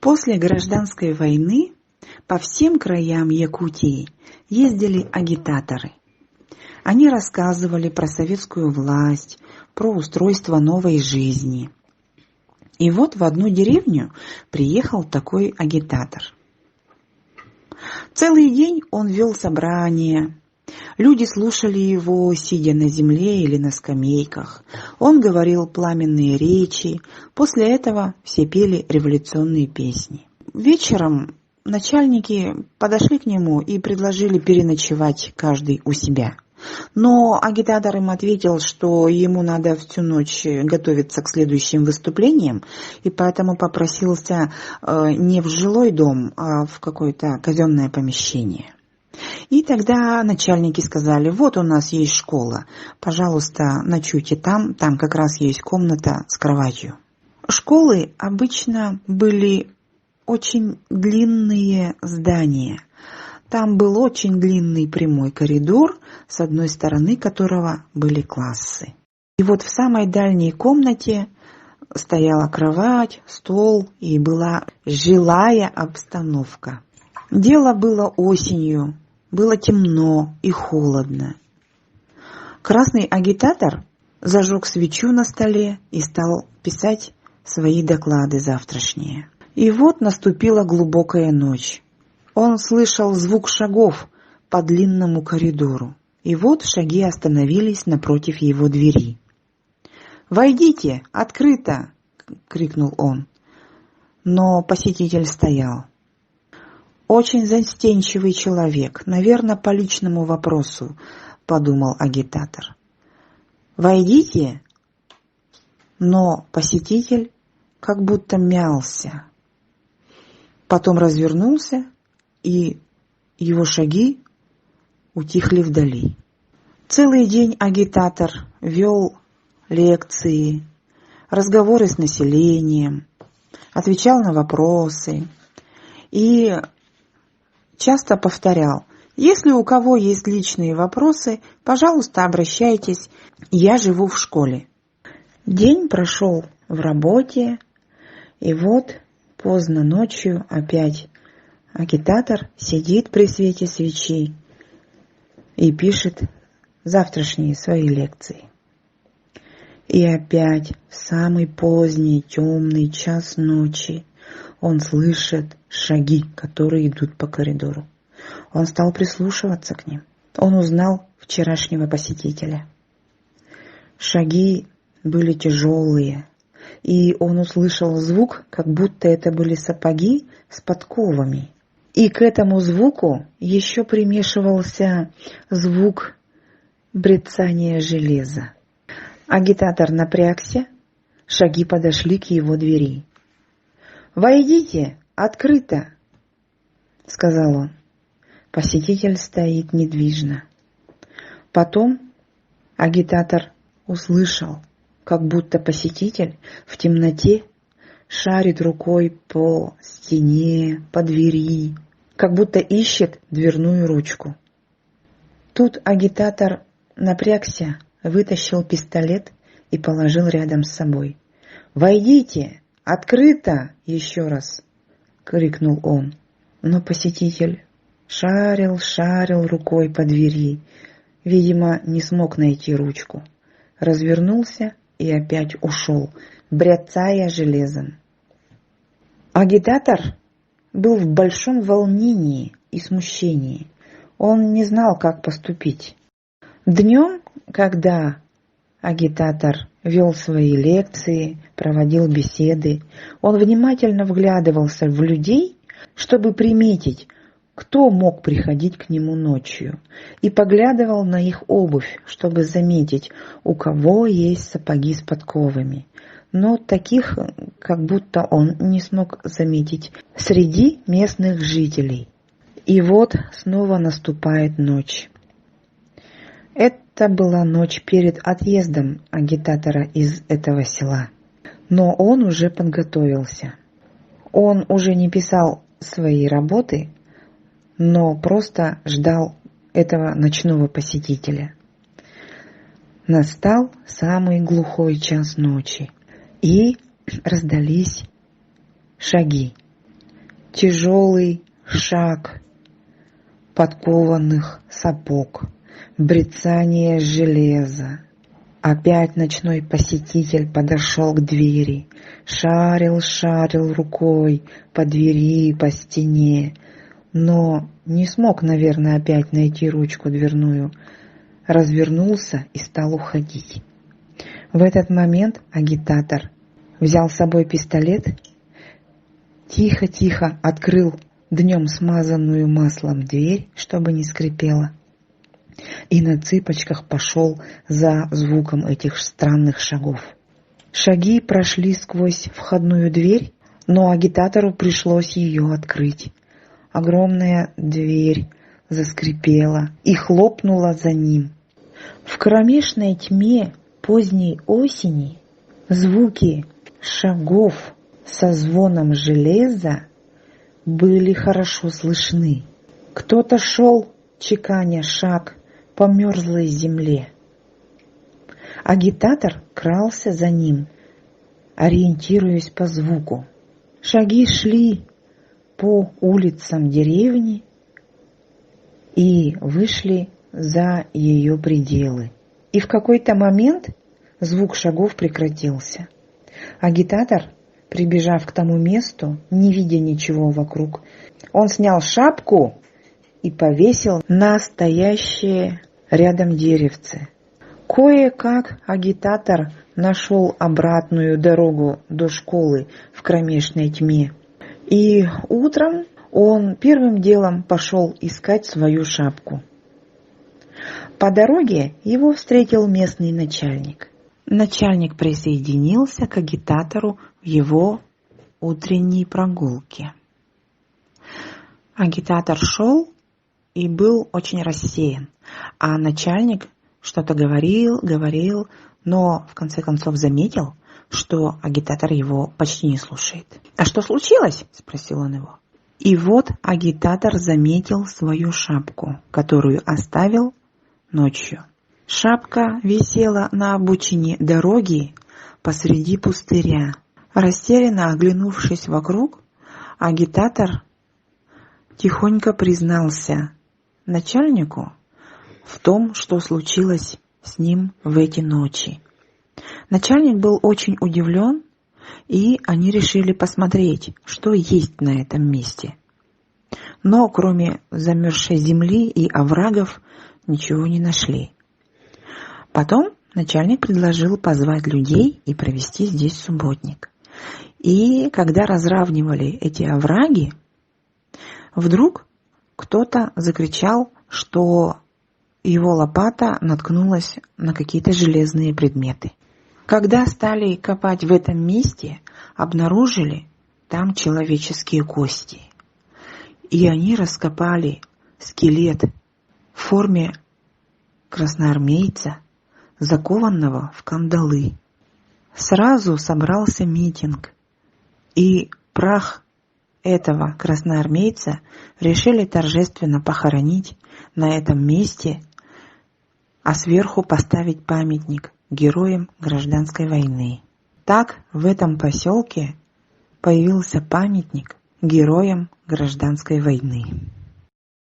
После гражданской войны по всем краям Якутии ездили агитаторы. Они рассказывали про советскую власть, про устройство новой жизни. И вот в одну деревню приехал такой агитатор. Целый день он вел собрания. Люди слушали его, сидя на земле или на скамейках. Он говорил пламенные речи. После этого все пели революционные песни. Вечером начальники подошли к нему и предложили переночевать каждый у себя. Но агитатор им ответил, что ему надо всю ночь готовиться к следующим выступлениям, и поэтому попросился не в жилой дом, а в какое-то казенное помещение. И тогда начальники сказали: вот у нас есть школа, пожалуйста, ночуйте там как раз есть комната с кроватью. Школы обычно были очень длинные здания. Там был очень длинный прямой коридор, с одной стороны которого были классы. И вот в самой дальней комнате стояла кровать, стол и была жилая обстановка. Дело было осенью, было темно и холодно. Красный агитатор зажег свечу на столе и стал писать свои доклады завтрашние. И вот наступила глубокая ночь. Он слышал звук шагов по длинному коридору. И вот шаги остановились напротив его двери. «Войдите! Открыто!» — крикнул он. Но посетитель стоял. «Очень застенчивый человек, наверное, по личному вопросу», — подумал агитатор. «Войдите!» Но посетитель как будто мялся. Потом развернулся, и его шаги утихли вдали. Целый день агитатор вел лекции, разговоры с населением, отвечал на вопросы и часто повторял: если у кого есть личные вопросы, пожалуйста, обращайтесь, я живу в школе. День прошел в работе, и вот поздно ночью опять агитатор сидит при свете свечи и пишет завтрашние свои лекции. И опять в самый поздний темный час ночи он слышит шаги, которые идут по коридору. Он стал прислушиваться к ним. Он узнал вчерашнего посетителя. Шаги были тяжелые, и он услышал звук, как будто это были сапоги с подковами. И к этому звуку еще примешивался звук брецания железа. Агитатор напрягся, шаги подошли к его двери. «Войдите! Открыто!» — сказал он. Посетитель стоит недвижно. Потом агитатор услышал, как будто посетитель в темноте шарит рукой по стене, по двери, как будто ищет дверную ручку. Тут агитатор напрягся, вытащил пистолет и положил рядом с собой. «Войдите! Открыто!» — еще раз крикнул он. Но посетитель шарил рукой по двери, видимо, не смог найти ручку. Развернулся и опять ушел, бряцая железом. Агитатор был в большом волнении и смущении. Он не знал, как поступить. Днем, когда агитатор вел свои лекции, проводил беседы, он внимательно вглядывался в людей, чтобы приметить, кто мог приходить к нему ночью, и поглядывал на их обувь, чтобы заметить, у кого есть сапоги с подковами. Но таких, как будто он не смог заметить среди местных жителей. И вот снова наступает ночь. Это была ночь перед отъездом агитатора из этого села. Но он уже подготовился. Он уже не писал свои работы, но просто ждал этого ночного посетителя. Настал самый глухой час ночи, и раздались шаги. Тяжелый шаг подкованных сапог, брецание железа. Опять ночной посетитель подошел к двери, шарил рукой по двери, по стене, но не смог, наверное, опять найти ручку дверную. Развернулся и стал уходить. В этот момент агитатор взял с собой пистолет, тихо-тихо открыл днем смазанную маслом дверь, чтобы не скрипела, и на цыпочках пошел за звуком этих странных шагов. Шаги прошли сквозь входную дверь, но агитатору пришлось ее открыть. Огромная дверь заскрипела и хлопнула за ним. В кромешной тьме поздней осени звуки шагов со звоном железа были хорошо слышны. Кто-то шел, чеканя шаг по мерзлой земле. Агитатор крался за ним, ориентируясь по звуку. Шаги шли по улицам деревни и вышли за ее пределы. И в какой-то момент звук шагов прекратился. Агитатор, прибежав к тому месту, не видя ничего вокруг, он снял шапку и повесил на стоящее рядом деревце. Кое-как агитатор нашел обратную дорогу до школы в кромешной тьме. И утром он первым делом пошел искать свою шапку. По дороге его встретил местный начальник. Начальник присоединился к агитатору в его утренней прогулке. Агитатор шел и был очень рассеян, а начальник что-то говорил, но в конце концов заметил, что агитатор его почти не слушает. «А что случилось?» – спросил он его. И вот агитатор заметил свою шапку, которую оставил ночью. Шапка висела на обочине дороги посреди пустыря. Растерянно оглянувшись вокруг, агитатор тихонько признался начальнику в том, что случилось с ним в эти ночи. Начальник был очень удивлен, и они решили посмотреть, что есть на этом месте. Но кроме замерзшей земли и оврагов ничего не нашли. Потом начальник предложил позвать людей и провести здесь субботник. И когда разравнивали эти овраги, вдруг кто-то закричал, что его лопата наткнулась на какие-то железные предметы. Когда стали копать в этом месте, обнаружили там человеческие кости. И они раскопали скелет в форме красноармейца, закованного в кандалы. Сразу собрался митинг, и прах этого красноармейца решили торжественно похоронить на этом месте, а сверху поставить памятник героям гражданской войны. Так в этом поселке появился памятник героям гражданской войны.